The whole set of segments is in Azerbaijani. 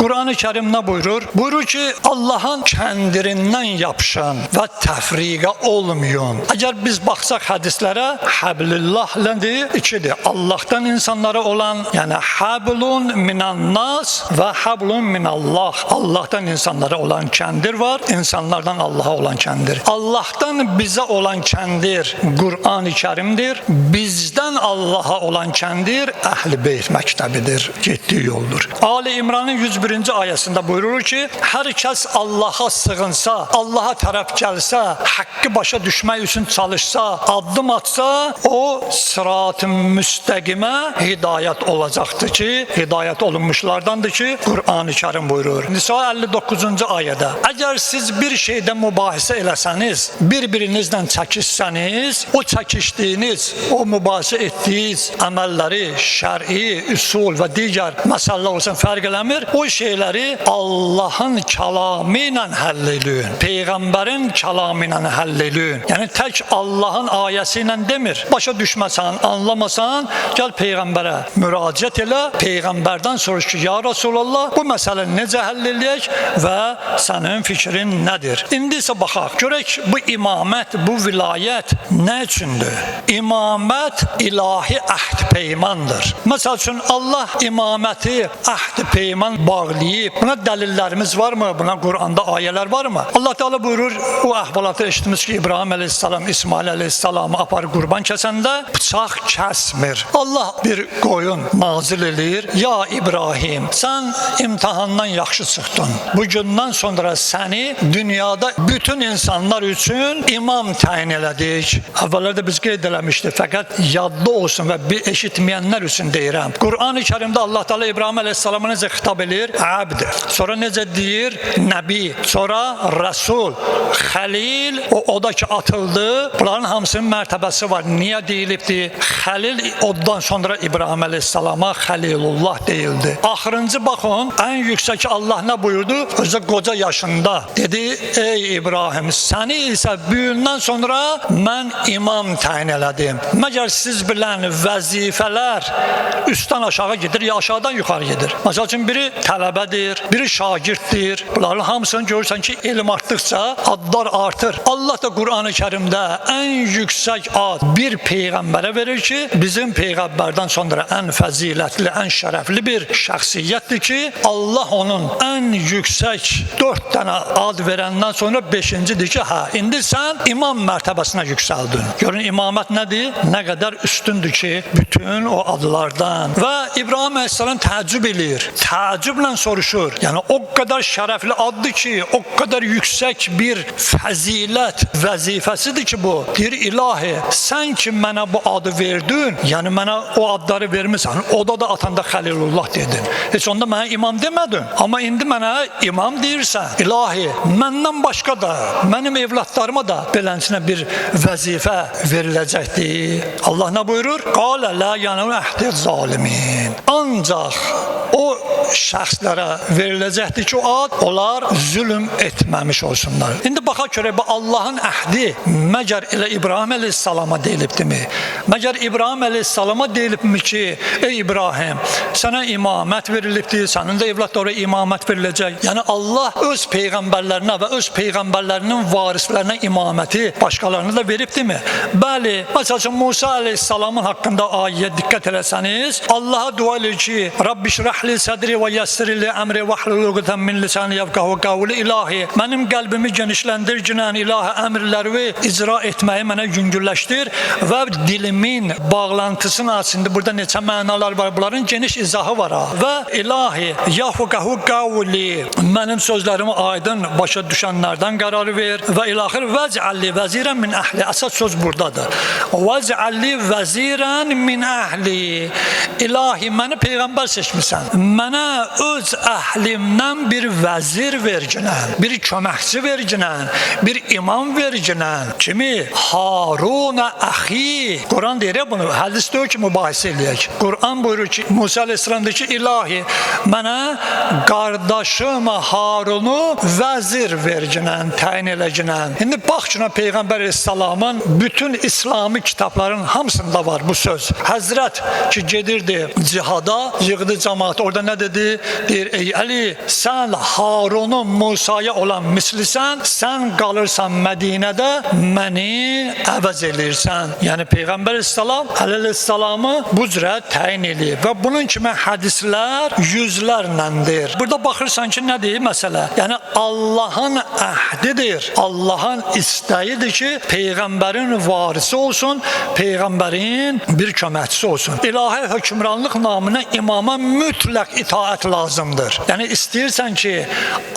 Kur'an-ı Kerim ne buyurur? Buyurur ki Allah'ın kendirinden yapışan ve tefriqe olmayan. Eğer biz baksak hadislere, hablillah nedir? İkidir. Allah'tan insanlara olan, yani hablun minan nas ve hablun minallah. Allah'tan insanlara olan kendir var, insanlardan Allah'a olan kendir. Allah'tan bize olan kendir Kur'an-ı Kerim'dir. Bizden Allah'a olan kendir Ehl-i Beyt mektebidir. Gittiği yoldur. Ali İmran'ın 101. ayesinde buyurur ki herkes Allah'a sığınsa, Allah'a taraf gelse, hakkı başa düşmek için çalışsa, adım atsa o sırat-ı müstakime hidayet olacaktır ki, hidayet olunmuşlardandır ki Kur'an-ı Kerim buyurur. Nisa 59. ayede eğer siz bir şeyde mübahisə eləsəniz, birbirinizden çəkişsəniz, o çəkişdiyiniz, o mübahisə etdiyiniz əməlləri, şer'i, üsul ve diğer meseleler olsun fark eləmir. O şeyleri Allah'ın kelamı ile hallediyor. Peygamberin kelamı ile hallediyor. Yani tek Allah'ın ayesiyle demir. Başa düşmesen, anlamasan gel peygambere müracaat elə. Peygamberden soruş ki ya Resulallah bu mesele nece halleleyek ve senin fikrin nedir? İndi ise baxaq. Görək bu imamet, bu vilayet ne üçündür? İmamet ilahi ahd peymandır. Mesela için Allah imameti ahd peyman bağlayıp buna delillerimiz var mı? Buna Kur'an'da ayeler var mı? Allah Teala buyurur o ahvalatı eşitimiz ki İbrahim Aleyhisselam, İsmail Aleyhisselam'ı apar kurban kesende bıçak kesmir. Allah bir koyun nazil edir. Ya İbrahim sen imtihandan yaxşı çıktın. Bugünden sonra seni dünyada bütün insanlar için imam tayin elədik. Evvelerde biz qeyd eləmişdik. Fakat yadda olsun ve bir eşitmeyenler için deyirəm. Kur'an-ı Kerim'de Allah Teala İbrahim Aleyhisselam'a necə xitab edir? Abd. Sonra necə deyir? Nəbi. Sonra Resul. Halil. O da ki atıldı. Bunların hamısının mərtəbəsi var. Niye deyilibdi? Halil ondan sonra İbrahim Aleyhisselam'a Halilullah deyildi. Axırıncı bakın en yüksek Allah ne buyurdu? Özü koca yaşında. Dedi ey İbrahim seni ise büyüğünden sonra ben imam tayin elədim. Məgər siz bilən vəzifələr üstten aşağı gedir ya aşağıdan yukarı gedir. Mesela için biri tələbədir, biri şagirddir. Bunların hamısını görürsən ki ilim arttıkça adlar artır. Allah da Kur'an-ı Kerim'de en yüksek ad bir peygambere verir ki bizim peygamberden sonra en faziletli, en şerefli bir şəxsiyyətdir ki Allah onun en yüksek 4 tane ad verenden sonra 5.'dir ki indi sen imam mertebesine yükseldin. Görün imamet nedir? Ne kadar üstündür ki bütün o adlardan. Ve İbrahim Aleyhisselam təəccüb edir. Təəccüblə soruşur. Yani o kadar şerefli addır ki, o kadar yüksek bir fazilet vazifesidir ki bu. Deyir ilahi sen ki mənə bu adı verdin, yani mənə o adları vermişsən. O da atanda Halilullah dedin. Heç onda mənə imam demedin. Ama indi mənə imam deyirsən. İlahi məndən başka da, mənim evlatlarıma da beləsinə bir vəzifə veriləcəkdir. Allah ne buyurur? Qala la yanul ahdi zalimin. Ancaq o şəxslərə veriləcəkdir ki o ad onlar zulüm etməmiş olsunlar. İndi baxaq görək bu Allah'ın əhdi məgər elə İbrahim Aleyhisselama deyilibdimi? Məgər İbrahim Aleyhisselama deyilibmi ki ey İbrahim sənə imamət verilibdir, sənin də evlatlara imamət veriləcək. Yəni Allah öz peyğəmbərlərinə və öz peyğəmbərlərinin varislərinə imaməti başqalarına da veribdimi? Bəli. Məsələn Musa Aleyhisselamın haqqında ayəyə diqqət eləsəniz Allah'a dua edir ki Rabbi şrahli sadri ve yassirli emri ve hlul uqdatan min lisani yefqahu qawli ilahi. Mənim qəlbimi genişləndir cinən ilahi əmrləri icra etməyi mənə yüngülləşdir və dilimin bağlantısını açında burada neçə mənalar var. Bunların geniş izahı var. Və ilahi yefqahu qawli mənim sözlərimi aydın başa düşənlərdən qərar ver və ilaxir vec'alli vəzirən min əhli. Əsas söz buradadır. Vec'alli vəzirən min əhli. İlahi məni peyğəmbər seçmisən. Mənə öz əhlimdən bir vəzir verginən, bir köməkçi verginən, bir imam verginən. Kimi? Haruna əxi. Quran deyir ya bunu. Hədis deyir ki mübahisə eləyək. Quran buyurur ki Musa Aleyhisselam deyir ki ilahi mənə qardaşım Harunu vəzir verginən, təyin eləginən. İndi bax ki Peyğəmbər Aleyhisselamın bütün İslami kitabların hamısında var bu söz. Həzrət ki gedirdi cihada, yığdı cemaat. Orada ne dedi? deyir, ey Əli, sən Harunun Musaya olan mislisən, sən qalırsan Mədinədə, məni əvəz eləyirsən. Yəni Peyğəmbər İslam əleyhissalamı bu cürə təyin eləyir və bunun kimi hədislər yüzlərləndir. Burada baxırsan ki, nə deyir məsələ? Yəni Allahın əhdidir, Allahın istəyidir ki, Peyğəmbərin varisi olsun, Peyğəmbərin bir köməkçisi olsun. İlahi hökmranlıq naminə imama mütləq itaət lazımdır. Yəni istəyirsən ki,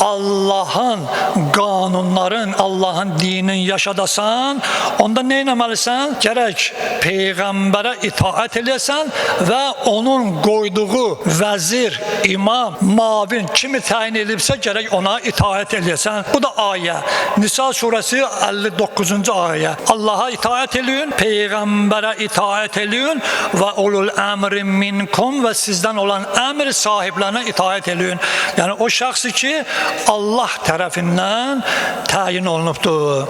Allahın qanunların, Allahın dinin yaşadasan, onda nə etməlisən? Gərək Peyğəmbərə itaət eləyəsən və onun qoyduğu vəzir, imam, mavin kimi təyin edibsə, gərək ona itaət eləyəsən. Bu da ayə. Nisa surəsi 59-cu ayə. Allaha itaət eləyin, Peyğəmbərə itaət eləyin və ulul əmri minkum və sizdən olan əmr sahiblərinə itaət eləyin. Yəni o şəxsi ki, Allah tərəfindən təyin olunubdur.